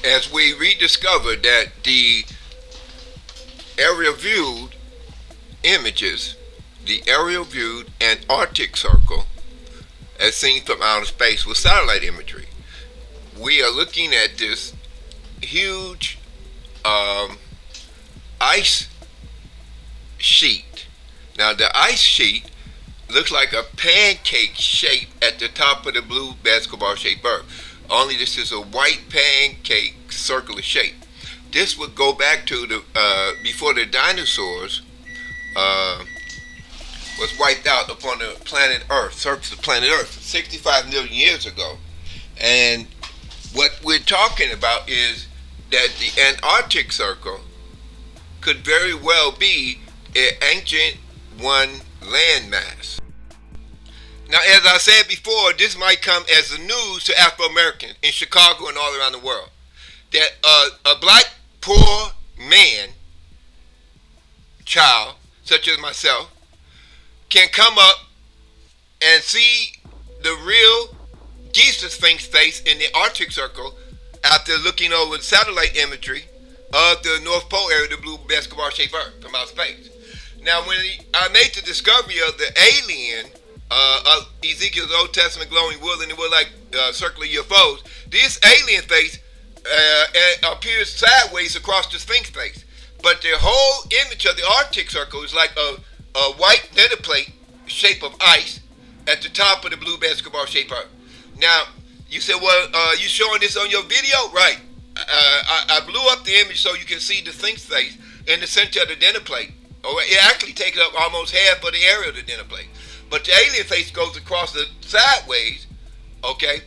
as we rediscovered that the aerial viewed images, the aerial viewed Antarctic Circle, as seen from outer space with satellite imagery, we are looking at this huge ice sheet. Now, the ice sheet looks like a pancake shape at the top of the blue basketball-shaped earth. Only this is a white pancake circular shape. This would go back to the before the dinosaurs was wiped out upon the planet Earth, surface of planet Earth, 65 million years ago. And what we're talking about is that the Antarctic Circle could very well be an ancient one landmass. Now, as I said before, this might come as the news to Afro-Americans in Chicago and all around the world, that a black poor man, child, such as myself, can come up and see the real Giza Sphinx face in the Arctic Circle after looking over the satellite imagery of the North Pole area, the blue basketball-shaped earth from outer space. Now, when I made the discovery of the alien of Ezekiel's Old Testament glowing wood and it was like circular UFOs, this alien face appears sideways across the Sphinx face. But the whole image of the Arctic Circle is like a white dinner plate shape of ice at the top of the blue basketball-shaped earth. Now, you said, well, you showing this on your video? Right. I blew up the image so you can see the Sphinx face in the center of the dinner plate. Or it actually takes up almost half of the area of the dinner plate. But the alien face goes across the sideways, okay?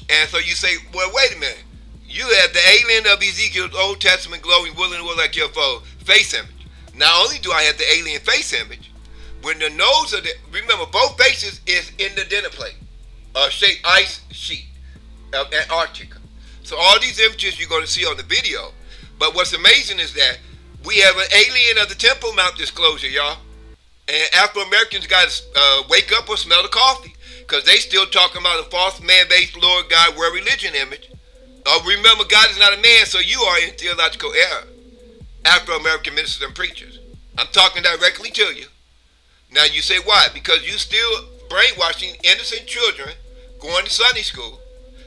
And so you say, well, wait a minute. You have the alien of Ezekiel's Old Testament glowing wood and wood like UFO face image. Not only do I have the alien face image, when the nose of the, remember, both faces is in the dinner plate, shaped ice sheet of Antarctica. So all these images you're going to see on the video. But what's amazing is that we have an alien of the TEMPLEMOUNT disclosure, y'all. And Afro-Americans got to wake up or smell the coffee. Because they still talking about a false man-based Lord God world religion image. Remember, God is not a man, so you are in theological error. Afro-American ministers and preachers. I'm talking directly to you. Now you say why? Because you still brainwashing innocent children going to Sunday school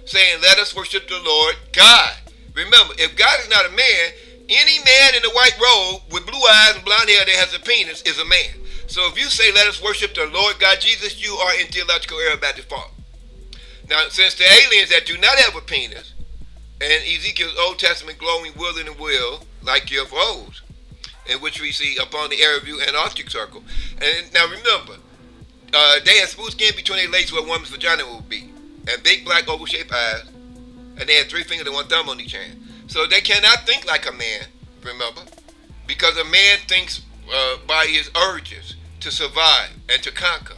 saying, let us worship the Lord God. Remember, if God is not a man, any man in a white robe with blue eyes and blonde hair that has a penis is a man. So if you say, let us worship the Lord God Jesus, you are in theological error by default. Now, since the aliens that do not have a penis, and Ezekiel's Old Testament glowing will and will, like UFOs, in which we see upon the area view and Arctic Circle. And now remember, they had smooth skin between their legs where a woman's vagina would be, and big black oval-shaped eyes, and they had 3 fingers and 1 thumb on each hand. So they cannot think like a man, remember, because a man thinks by his urges to survive and to conquer.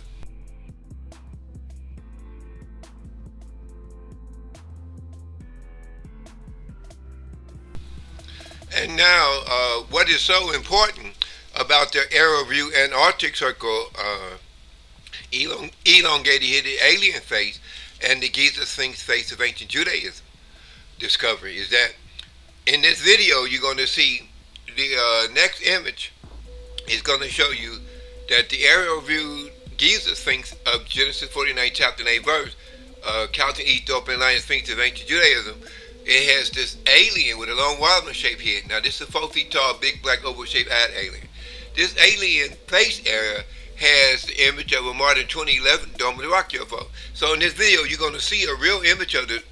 And now, what is so important about their aerial view and Arctic Circle elongated alien face and the Giza Sphinx face of ancient Judaism discovery is that in this video you're going to see the next image is going to show you that the aerial view Giza Sphinx of Genesis 49 chapter 8 verse, counting Ethiopian lion Sphinx of ancient Judaism, it has this alien with a long wildman shaped head. Now this is a 4 feet tall, big black oval shaped eyed alien. This alien face area has the image of a modern 2011 Dome of the Rock UFO. So in this video you're going to see a real image of the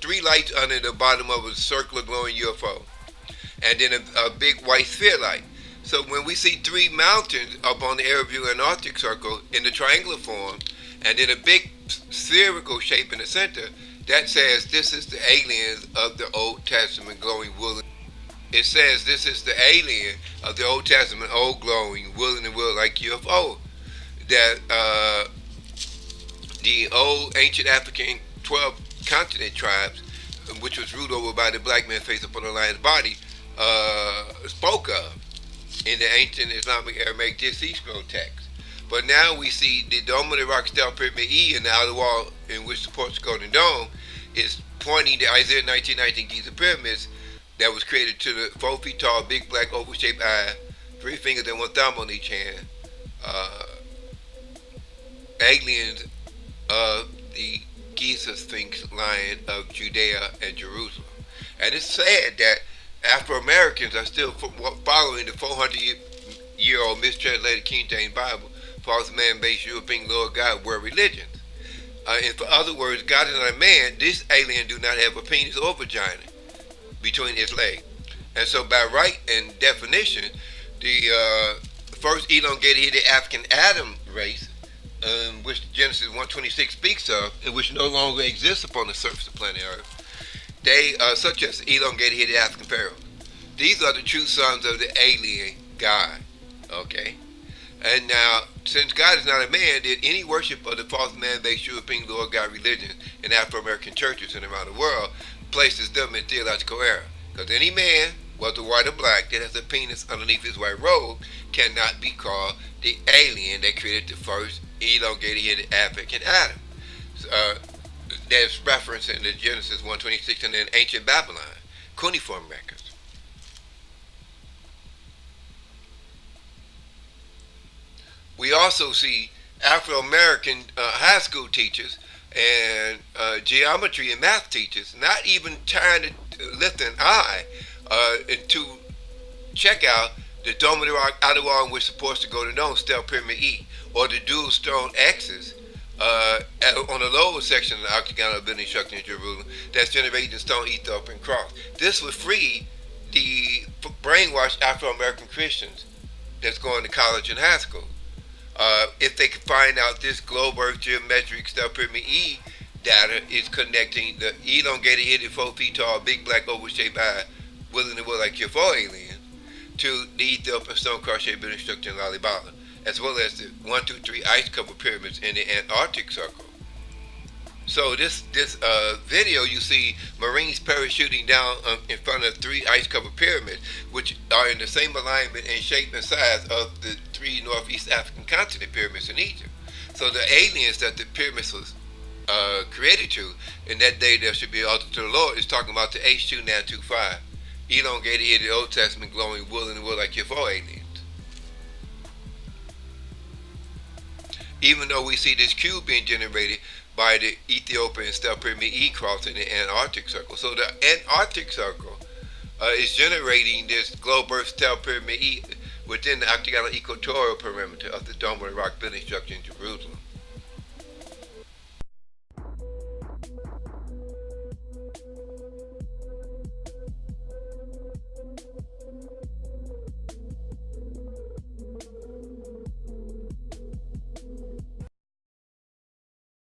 3 lights under the bottom of a circular glowing UFO. And then a big white sphere light. So when we see 3 mountains up on the aerial view and Arctic Circle in the triangular form, and then a big spherical shape in the center, that says this is the aliens of the Old Testament glowing woolly. It says this is the alien of the Old Testament old glowing woolly and wool like UFO. That the old ancient African 12 continent tribes, which was ruled over by the black man face upon the lion's body, spoke of in the ancient Islamic Aramaic Dead Sea Scroll text. But now we see the Dome of the Rock Stele Pyramid E and the outer wall in which supports the Golden Dome is pointing to Isaiah 19:19 Giza pyramids that was created to the 4 feet tall, big black oval-shaped eye, 3 fingers and 1 thumb on each hand, aliens of the Giza Sphinx lion of Judea and Jerusalem. And it's sad that Afro-Americans are still following the 400-year-old mistranslated King James Bible, false man-based European Lord God world religions. In other words, God is not a man. This alien do not have a penis or vagina between its legs. And so by right and definition, the first elongated headed African Adam race, which Genesis 1:26 speaks of, and which no longer exists upon the surface of planet Earth, they are such as elongated headed African pharaohs. These are the true sons of the alien God. Okay? And now, since God is not a man, did any worship of the false man-based European Lord God religion in Afro-American churches and around the world places them in theological error. Because any man, whether white or black, that has a penis underneath his white robe cannot be called the alien that created the first elongated-headed African Adam. That's referenced in the Genesis 1:26 and in ancient Babylon, cuneiform records. We also see Afro-American high school teachers and geometry and math teachers not even trying to lift an eye to check out the Dome of the Rock outer wall in which supports the Golden Dome, Stele Pyramid E, or the dual stone axis on the lower section of the octagonal building structure in Jerusalem that's generating the stone Ethiopian cross. This would free the brainwashed Afro-American Christians that's going to college and high school. If they could find out this globe earth geometric Stele Pyramid E data is connecting the elongated headed 4 feet tall big black oval shaped eye willing to look like U.F.O alien to the Ethiopian stone cross shaped building structure in LALIBELA, as well as the 1, 2, 3 ice covered pyramids in the Antarctic Circle. So this video, you see Marines parachuting down in front of 3 ice-covered pyramids, which are in the same alignment and shape and size of the 3 Northeast African continent pyramids in Egypt. So the aliens that the pyramids was created to, in that day there should be an altar to the Lord, is talking about the H2925, elongated headed Old Testament glowing wool and wool like U.F.O aliens. Even though we see this cube being generated by the Ethiopian Stele Pyramid E cross in the Antarctic Circle. So the Antarctic Circle is generating this globe earth Stele Pyramid E within the octagonal equatorial perimeter of the Dome of the Rock building structure in Jerusalem.